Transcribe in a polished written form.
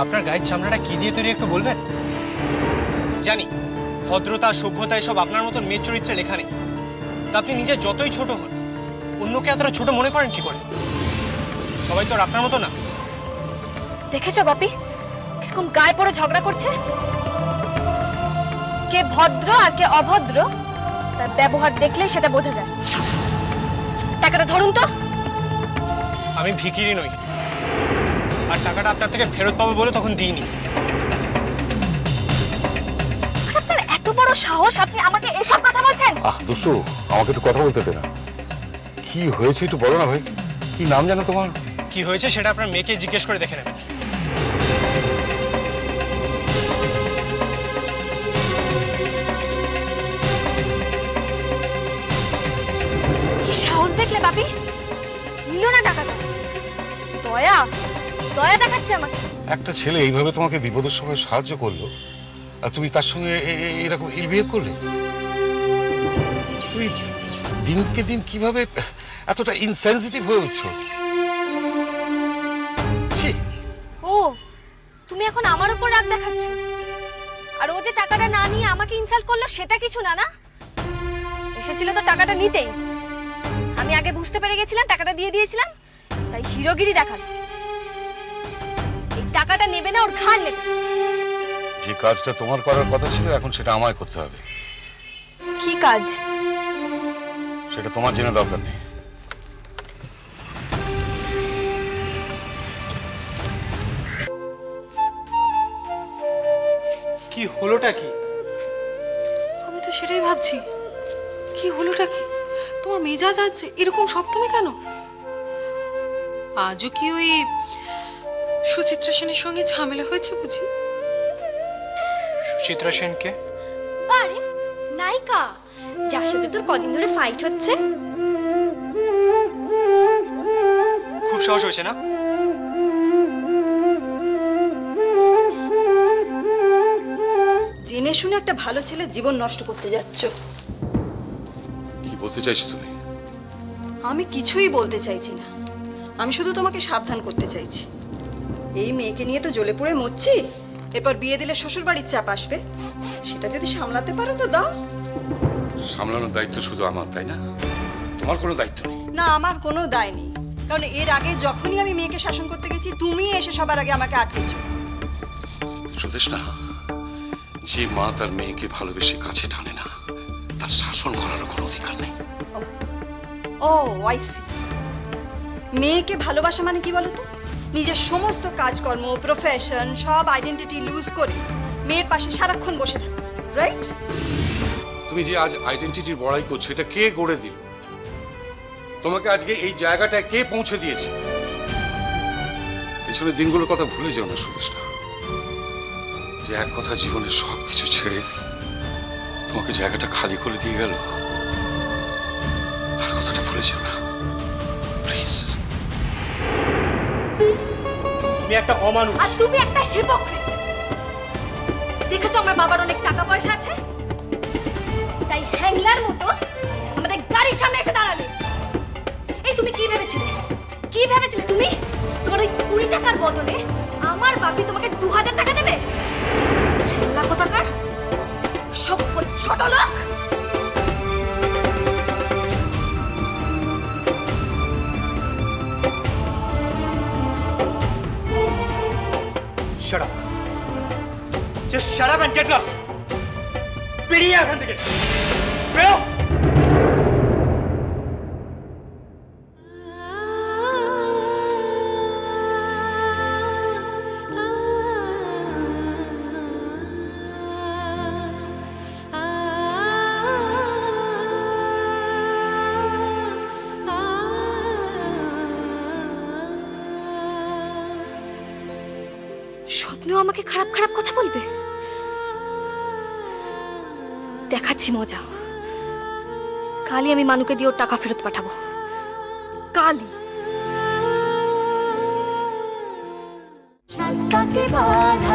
আপনার গায়ের চামড়াটা কি দিয়ে তৈরি একটু বলবেন? জানি ভদ্রতা সভ্যতা এসব আপনার মতন মেয়ের চরিত্রে লেখা নেই, তা আপনি নিজে যতই ছোট হন অন্যকে এতটা ছোট মনে করেন কি করে? সবাই তো আর আপনার মতো না। দেখেছো বাপি কিরকম গায়ে পড়ে ঝগড়া করছে? কে ভদ্র আর কে অভদ্র তার ব্যবহার দেখলেই সেটা বোঝা যায়। টাকাটা ধরুন তো। আমি ভিখিরি নই, আর টাকাটা আপনার থেকে ফেরত পাবো বলে তখন দিইনি। আপনার এত বড় সাহস, আপনি আমাকে এসব কথা বলছেন? দুষ্টু, আমাকে একটু কথা বলতে দে না। কি হয়েছে একটু বলো না ভাই। কি নাম জানো তোমার? কি হয়েছে সেটা আপনার মেয়েকে জিজ্ঞেস করে দেখে নেবেন। কি সাহস দেখলে বাপি? নিল না টাকাটা। দয়া দয়া দেখাচ্ছে আমাকে। একটা ছেলে এইভাবে তোমাকে বিপদের সময় সাহায্য করলো আর তুমি তার সঙ্গে এরকম ইলবিহেভ করলে? তুমি দিনকে দিন কিভাবে এতটা ইনসেনসিটিভ হয়ে উঠছো? ও তুমি এখন আমার উপর রাগ দেখাচ্ছ? আর ও যে টাকাটা না নিয়ে আমাকে ইনসাল্ট করলো সেটা কিছু না, না? এসেছিল তো টাকাটা নিতেই। আমি আগে বুঝতে পেরে গেছিলাম, টাকাটা দিয়ে দিয়েছিলাম, তাই হিরোগিরি দেখালো। এই টাকাটা নেবে না, ওর ঘাড় নেবে। যে কাজটা তোমার করার কথা ছিল এখন সেটা আমায় করতে হবে। কি কাজ? সেটা তোমার জেনে দরকার নেই। কি হলোটা কি? আমি তো সেটাই ভাবছি, কি হলোটা কি? তোমার মেজাজ আজ এরকম সপ্তমে কেন? আজও কি ওই সুচিত্রা সেনের সঙ্গে ঝামেলা হয়েছে বুঝি? সুচিত্রা সেনকে? আরে নায়িকা, যার সাথে তোর কদিন ধরে ফাইট হচ্ছে। খুব সাহস হয়েছে না? জেনে শুনে একটা ভালো ছেলের জীবন নষ্ট করতে যাচ্ছ। কি বলতে চাইছো তুমি? আমি কিছুই বলতে চাইছি না, আমি শুধু তোমাকে সাবধান করতে চাইছি। এই মেয়েকে নিয়ে তো জ্বলে পুড়ে মরছি, এরপর বিয়ে দিলে শ্বশুর বাড়ির চাপ আসবে। সেটা যদি সামলাতে পারো তো দাও। সামলানোর দায়িত্ব শুধু আমার, তাই না? তোমার কোনো দায়িত্ব নেই? না, আমার কোনো দায় নেই, কারণ এর আগে যখনই আমি মেয়েকে শাসন করতে গেছি তুমি এসে সবার আগে আমাকে আটকেছো। সুদেশ না, যে মা তার মেয়েকে ভালোবেসে কাছে টানে না তার শাসন করারও কোনো অধিকার নেই। ও আইসি। মেয়েকে ভালোবাসা মানে কি বলতো? নিজের সমস্ত কাজকর্ম, প্রফেশন, সব আইডেন্টিটি লুজ করে মেয়ের পাশে সারাক্ষণ বসে থাকা, রাইট? তুমি যে আজ আইডেন্টিটির বড়াই করছো, এটা কে গড়ে দিল? তোমাকে আজকে এই জায়গাটায় কে পৌঁছে দিয়েছে? পেছনের দিনগুলোর কথা ভুলে যাও না সুদেশটা। যে এক কথা জীবনের সবকিছু ছেড়ে তোমাকে জায়গাটা খালি করে দিয়ে গেল, তার কথাটা ভুলে যাও না প্লিজ। তুমি একটা অমানুষ আর তুমি একটা হিপোক্রিট। দেখেছো আমার বাবার অনেক টাকা পয়সা আছে, তাই হ্যাংলার মতো আমাদের গাড়ির সামনে এসে দাঁড়ালে। এই তুমি কি ভেবেছিলে? কি ভেবেছিলে তুমি? তোমার ওই 20 টাকার বদলে আমার বাপি তোমাকে 2000 টাকা দেবে? হ্যাংলা কোথাকার সভ্য ছোট লোক। Shut up. Just shut up and get lost. বেরিয়ে এখান থেকে। বেরো। স্বপ্নেও আমাকে খারাপ খারাপ কথা বলবে? দেখাচ্ছি মজা। কালই আমি মানুকে দিয়ে ওর টাকা ফেরত পাঠাবো। কালই। সাত পাকে বাঁধা